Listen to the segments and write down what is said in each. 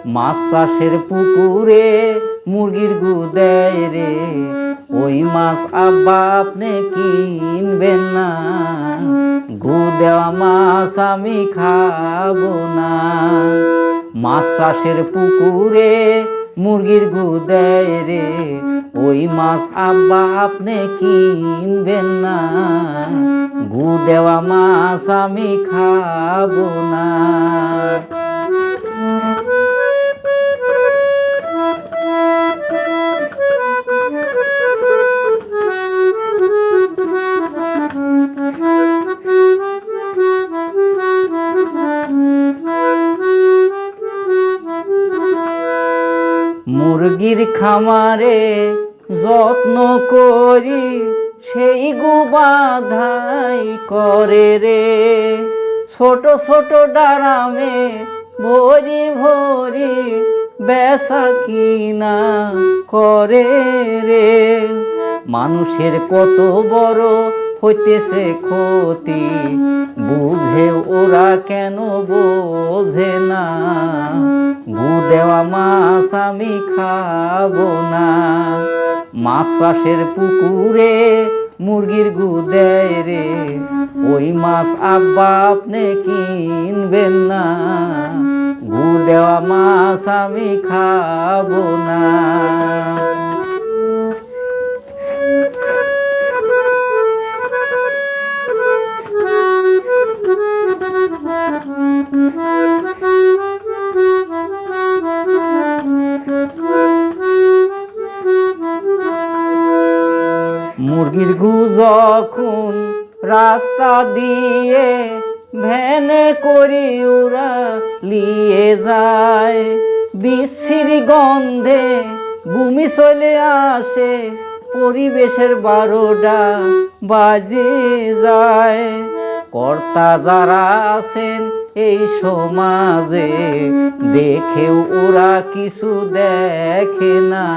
মাছ চাষের পুকুরে মুরগির গু দেয় রে, ওই মাছ আব্বা আপনি কিনবেন না, গু দেওয়া মাছ আমি খাবো না। মাছ চাষের পুকুরে মুরগির গু দেয় রে, ওই মাছ আব্বা আপনি কিনবেন না, গু দেওয়া মাছ আমি খাবো না। মুরগির খামারে যত্ন করি, সেই গু বাধাই করে রে, ছোট ছোট ডারামে ভরি ভরি বেচা কিনা করে রে। মানুষের কত বড় হইতেছে ক্ষতি, বুঝে ওরা কেন বোঝে না, গু দেওয়া মাছ আমি খাবো না। মাছ চাষের পুকুরে মুরগির গু দেয় রে, ওই মাছ আব্বা আপনি কিনবেন না, গু দেওয়া মাছ আমি খাবো না। মুরগির গু যখন রাস্তা দিয়ে ভ্যানে করি ওরা লিয়ে যায়, বিশ্রী গন্ধে বমি চলে আসে, পরিবেশের 12টা বাজে যায়। কর্তা যারা আছেন এই সমাজে, দেখেও ওরা কিছু দেখে না,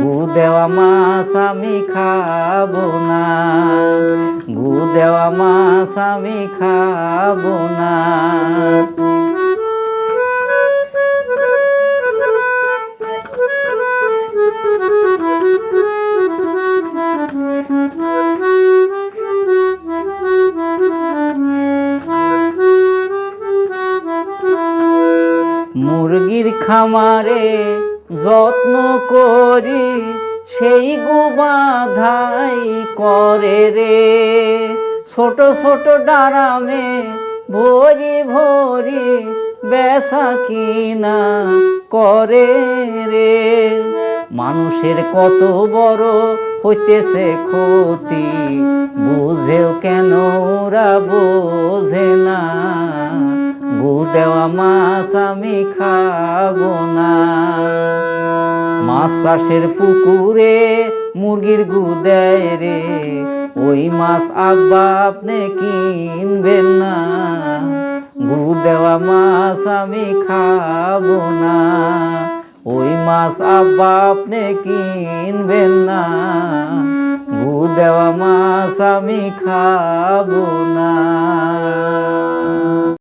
গু দেওয়া মাছ আমি খাবো না, গু দেওয়া মাছ আমি খাবো না। মুরগির খামারে যত্ন করি, সেই গু বাধাই করে রে, ছোট ছোট ডারামে ভরি ভরি বেচা কিনা করে রে। মানুষের কত বড় হইতেছে ক্ষতি, বুঝেও কেন ওরা বোঝে না, গু দেওয়া মাছ আমি খাবো না। মাছ চাষের পুকুরে মুরগির গু দেয় রে, ওই মাছ আব্বা আপনি কিনবেন না, গু দেওয়া মাছ আমি খাবো না, ওই মাছ আব্বা আপনি কিনবেন না, গু দেওয়া মাছ আমি খাবো না।